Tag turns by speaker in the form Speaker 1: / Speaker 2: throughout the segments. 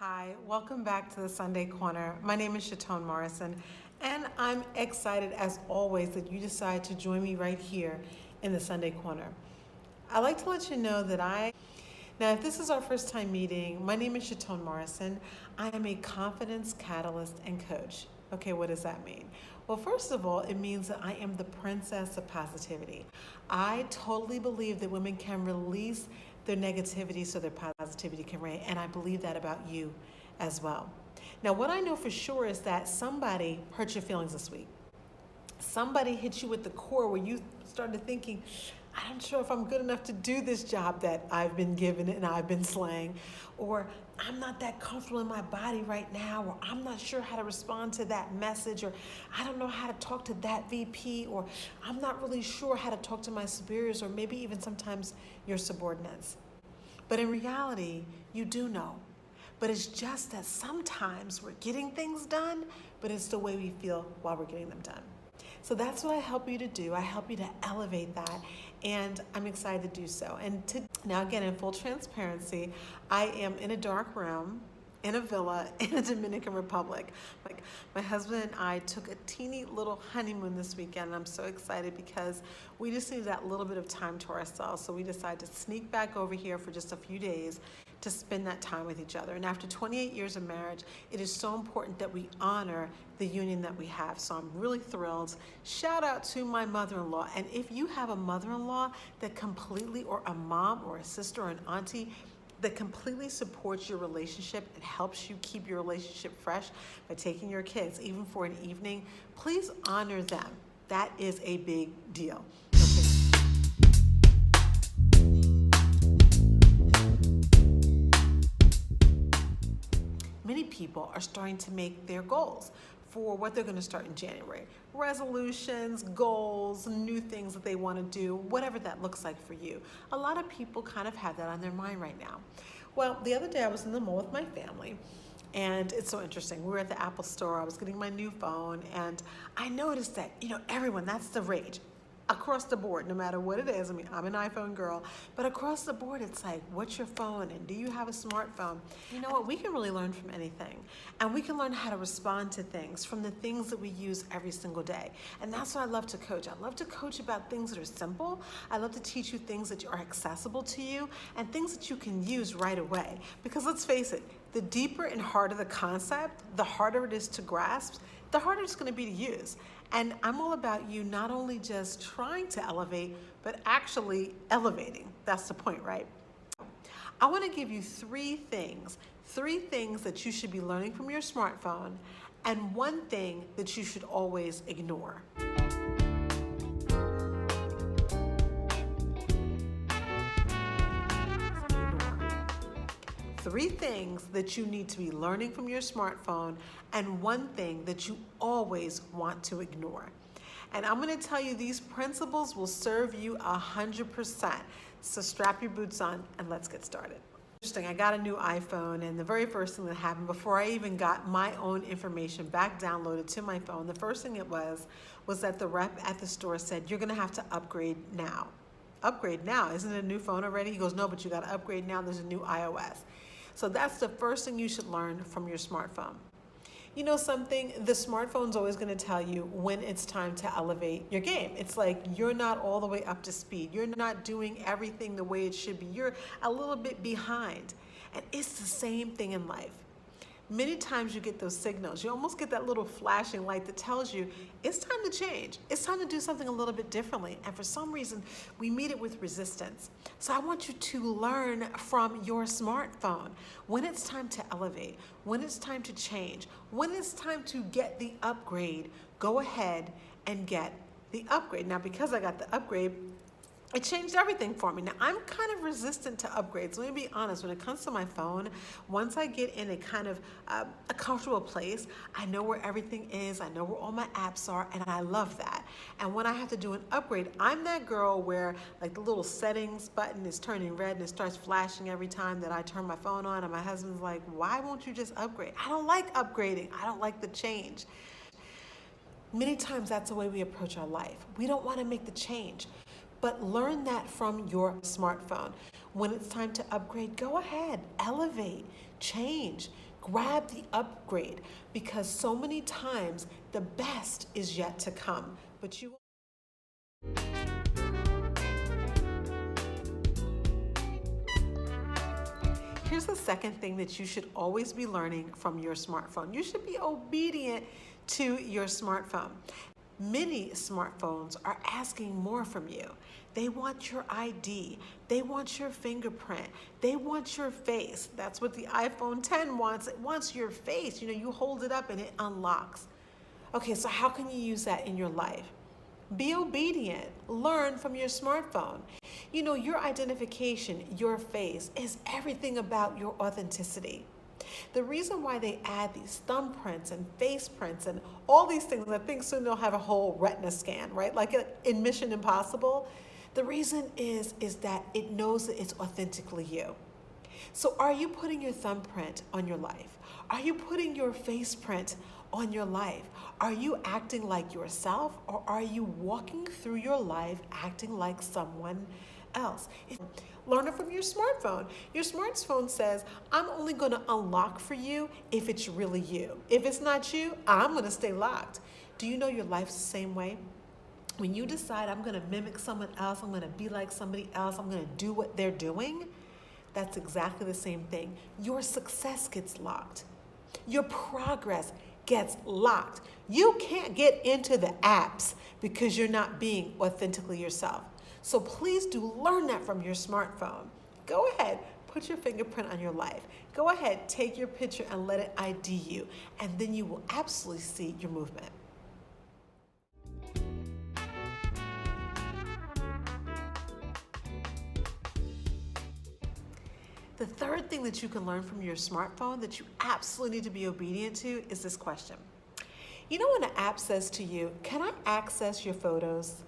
Speaker 1: Hi, welcome back to the Sunday Corner. My name is Chatone Morrison, and I'm excited as always that you decide to join me right here in the Sunday Corner. I'd like to let you know that now if this is our first time meeting, my name is Chatone Morrison. I am a confidence catalyst and coach. Okay, what does that mean? Well, first of all, it means that I am the princess of positivity. I totally believe that women can release their negativity so their positivity can reign, and I believe that about you as well. Now, what I know for sure is that somebody hurt your feelings this week. Somebody hit you at the core where you started thinking, I'm not sure if I'm good enough to do this job that I've been given and I've been slaying, or I'm not that comfortable in my body right now, or I'm not sure how to respond to that message, or I don't know how to talk to that VP, or I'm not really sure how to talk to my superiors, or maybe even sometimes your subordinates. But in reality, you do know. But it's just that sometimes we're getting things done, but it's the way we feel while we're getting them done. So that's what I help you to do. I help you to elevate that, and I'm excited to do so. Now again, in full transparency, I am in a dark room, in a villa, in the Dominican Republic. Like, my husband and I took a teeny little honeymoon this weekend, and I'm so excited because we just needed that little bit of time to ourselves. So we decided to sneak back over here for just a few days to spend that time with each other. And after 28 years of marriage, it is so important that we honor the union that we have. So I'm really thrilled. Shout out to my mother-in-law. And if you have a mother-in-law that completely, or a mom or a sister or an auntie that completely supports your relationship and helps you keep your relationship fresh by taking your kids, even for an evening, please honor them. That is a big deal. Okay. Many people are starting to make their goals for what they're going to start in January. Resolutions, goals, new things that they want to do, whatever that looks like for you. A lot of people kind of have that on their mind right now. Well, the other day I was in the mall with my family, and it's so interesting. We were at the Apple store. I was getting my new phone, and I noticed that, everyone, that's the rage. Across the board, no matter what it is. I mean, I'm an iPhone girl, but across the board, it's like, what's your phone, and do you have a smartphone? You know what? We can really learn from anything, and we can learn how to respond to things from the things that we use every single day. And that's what I love to coach. I love to coach about things that are simple. I love to teach you things that are accessible to you and things that you can use right away. Because let's face it, the deeper and harder the concept, the harder it is to grasp, the harder it's going to be to use. And I'm all about you not only just trying to elevate, but actually elevating. That's the point, right? I want to give you three things that you should be learning from your smartphone, and one thing that you should always ignore. Three things that you need to be learning from your smartphone, and one thing that you always want to ignore. And I'm going to tell you, these principles will serve you 100%. So strap your boots on and let's get started. Interesting, I got a new iPhone, and the very first thing that happened before I even got my own information back downloaded to my phone, the first thing it was that the rep at the store said, you're going to have to upgrade now. Upgrade now? Isn't it a new phone already? He goes, no, but you got to upgrade now. There's a new iOS. So that's the first thing you should learn from your smartphone. You know something? The smartphone's always going to tell you when it's time to elevate your game. It's like you're not all the way up to speed. You're not doing everything the way it should be. You're a little bit behind. And it's the same thing in life. Many times you get those signals. You almost get that little flashing light that tells you it's time to change. It's time to do something a little bit differently. And for some reason, we meet it with resistance. So I want you to learn from your smartphone when it's time to elevate, when it's time to change, when it's time to get the upgrade. Go ahead and get the upgrade. Now, because I got the upgrade, it changed everything for me. Now, I'm kind of resistant to upgrades. Let me be honest. When it comes to my phone, once I get in a kind of a comfortable place, I know where everything is. I know where all my apps are, and I love that. And when I have to do an upgrade, I'm that girl where like the little settings button is turning red and it starts flashing every time that I turn my phone on, and my husband's like, why won't you just upgrade? I don't like upgrading. I don't like the change. Many times that's the way we approach our life. We don't want to make the change. But learn that from your smartphone. When it's time to upgrade, go ahead, elevate, change, Grab the upgrade, because so many times the best is yet to come. But you Here's the second thing that you should always be learning from your smartphone. You should be obedient to your smartphone. Many smartphones are asking more from you. They want your ID. They want your fingerprint. They want your face. That's what the iPhone 10 wants. It wants your face. You hold it up and it unlocks. Okay, so how can you use that in your life? Be obedient. Learn from your smartphone. Your identification, your face, is everything about your authenticity. The reason why they add these thumbprints and face prints and all these things, I think soon they'll have a whole retina scan, right? Like in Mission Impossible. The reason is that it knows that it's authentically you. So are you putting your thumbprint on your life? Are you putting your face print on your life? Are you acting like yourself, or are you walking through your life acting like someone else? Learn it from your smartphone. Your smartphone says, I'm only going to unlock for you if it's really you. If it's not you, I'm going to stay locked. Do you know your life's the same way? When you decide I'm going to mimic someone else, I'm going to be like somebody else, I'm going to do what they're doing, that's exactly the same thing. Your success gets locked. Your progress gets locked. You can't get into the apps because you're not being authentically yourself. So please do learn that from your smartphone. Go ahead, put your fingerprint on your life. Go ahead, take your picture and let it ID you, and then you will absolutely see your movement. The third thing that you can learn from your smartphone that you absolutely need to be obedient to is this question. When an app says to you, can I access your photos?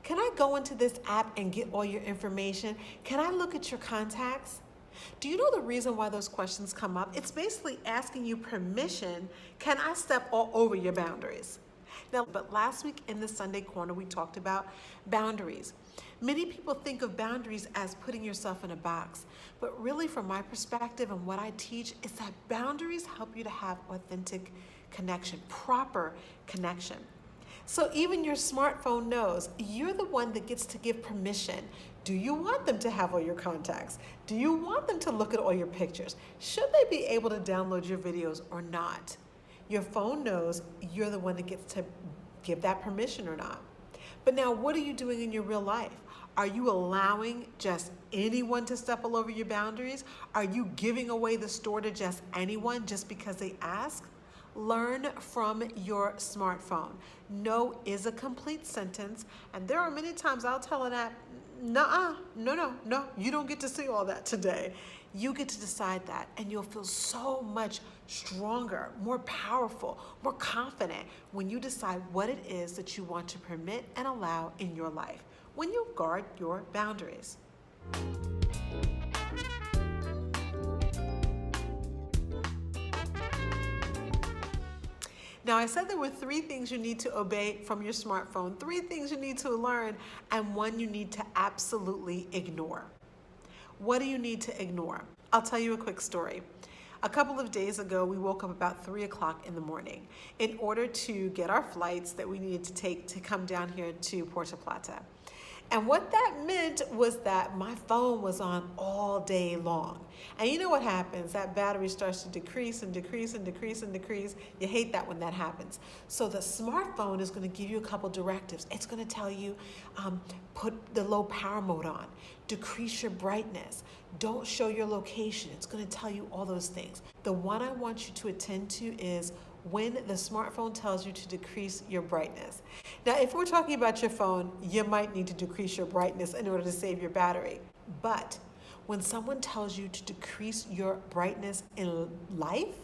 Speaker 1: Can I go into this app and get all your information? Can I look at your contacts? Do you know the reason why those questions come up? It's basically asking you permission. Can I step all over your boundaries? Now, but last week in the Sunday Corner, we talked about boundaries. Many people think of boundaries as putting yourself in a box, but really from my perspective and what I teach is that boundaries help you to have authentic connection, proper connection. So even your smartphone knows you're the one that gets to give permission. Do you want them to have all your contacts? Do you want them to look at all your pictures? Should they be able to download your videos or not? Your phone knows you're the one that gets to give that permission or not. But now, what are you doing in your real life? Are you allowing just anyone to step all over your boundaries? Are you giving away the store to just anyone just because they ask? Learn from your smartphone. No is a complete sentence, and there are many times I'll tell an app, no, you don't get to see all that today. You get to decide that, and you'll feel so much stronger, more powerful, more confident when you decide what it is that you want to permit and allow in your life, when you guard your boundaries. Now, I said there were 3 things you need to obey from your smartphone, 3 things you need to learn, and 1 you need to absolutely ignore. What do you need to ignore? I'll tell you a quick story. A couple of days ago, we woke up about 3 o'clock in the morning in order to get our flights that we needed to take to come down here to Puerto Plata. And what that meant was that my phone was on all day long. And you know what happens? That battery starts to decrease and decrease and decrease and decrease. You hate that when that happens. So the smartphone is going to give you a couple directives. It's going to tell you, put the low power mode on, decrease your brightness, don't show your location. It's going to tell you all those things. The one I want you to attend to is when the smartphone tells you to decrease your brightness. Now, if we're talking about your phone, you might need to decrease your brightness in order to save your battery. But when someone tells you to decrease your brightness in life,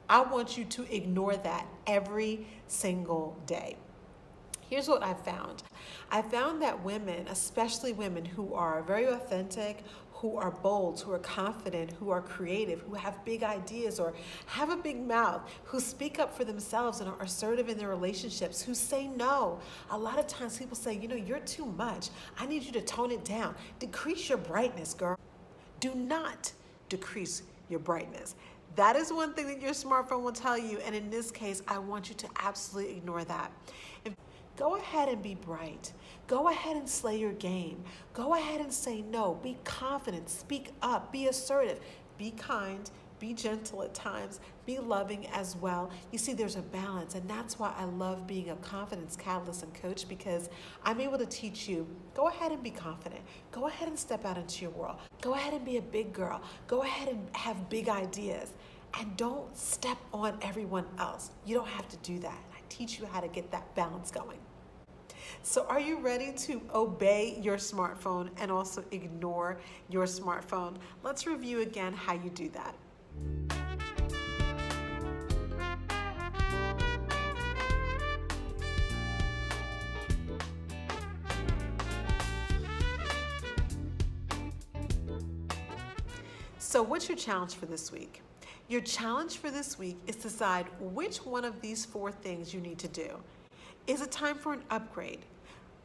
Speaker 1: I want you to ignore that every single day. Here's what I've found. I found that women, especially women who are very authentic, who are bold, who are confident, who are creative, who have big ideas or have a big mouth, who speak up for themselves and are assertive in their relationships, who say no. A lot of times people say, you're too much. I need you to tone it down. Decrease your brightness, girl. Do not decrease your brightness. That is one thing that your smartphone will tell you, and in this case, I want you to absolutely ignore that. Go ahead and be bright. Go ahead and slay your game. Go ahead and say no. Be confident. Speak up. Be assertive. Be kind. Be gentle at times. Be loving as well. You see, there's a balance, and that's why I love being a confidence catalyst and coach, because I'm able to teach you, go ahead and be confident. Go ahead and step out into your world. Go ahead and be a big girl. Go ahead and have big ideas. And don't step on everyone else. You don't have to do that. I teach you how to get that balance going. So are you ready to obey your smartphone and also ignore your smartphone? Let's review again how you do that. So what's your challenge for this week? Your challenge for this week is to decide which one of these 4 things you need to do. Is it time for an upgrade?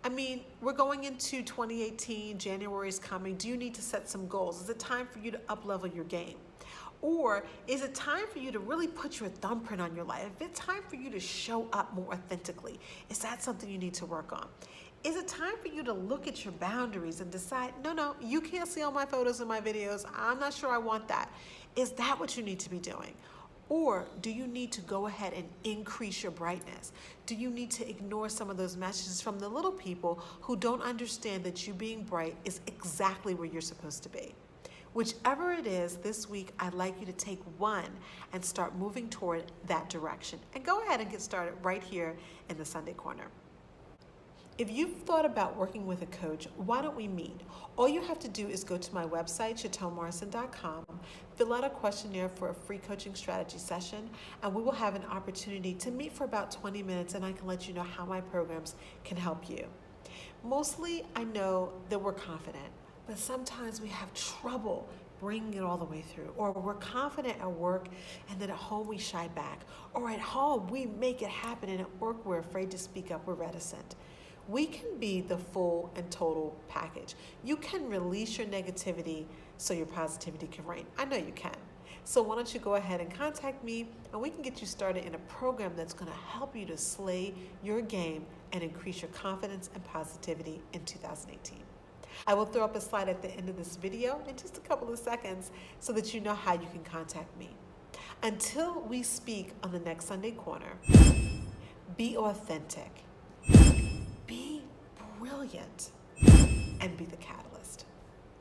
Speaker 1: I mean, we're going into 2018, January is coming. Do you need to set some goals? Is it time for you to up-level your game? Or is it time for you to really put your thumbprint on your life? Is it time for you to show up more authentically? Is that something you need to work on? Is it time for you to look at your boundaries and decide, no, you can't see all my photos and my videos. I'm not sure I want that. Is that what you need to be doing? Or do you need to go ahead and increase your brightness? Do you need to ignore some of those messages from the little people who don't understand that you being bright is exactly where you're supposed to be? Whichever it is, this week, I'd like you to take one and start moving toward that direction. And go ahead and get started right here in the Sunday Corner. If you've thought about working with a coach, why don't we meet? All you have to do is go to my website, chatonemorrison.com, fill out a questionnaire for a free coaching strategy session, and we will have an opportunity to meet for about 20 minutes, and I can let you know how my programs can help you. Mostly, I know that we're confident, but sometimes we have trouble bringing it all the way through. Or we're confident at work, and then at home we shy back. Or at home we make it happen, and at work we're afraid to speak up, we're reticent. We can be the full and total package. You can release your negativity so your positivity can reign. I know you can. So why don't you go ahead and contact me, and we can get you started in a program that's going to help you to slay your game and increase your confidence and positivity in 2018. I will throw up a slide at the end of this video in just a couple of seconds so that you know how you can contact me. Until we speak on the next Sunday Corner, be authentic. Be brilliant, and be the catalyst.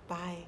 Speaker 1: Bye.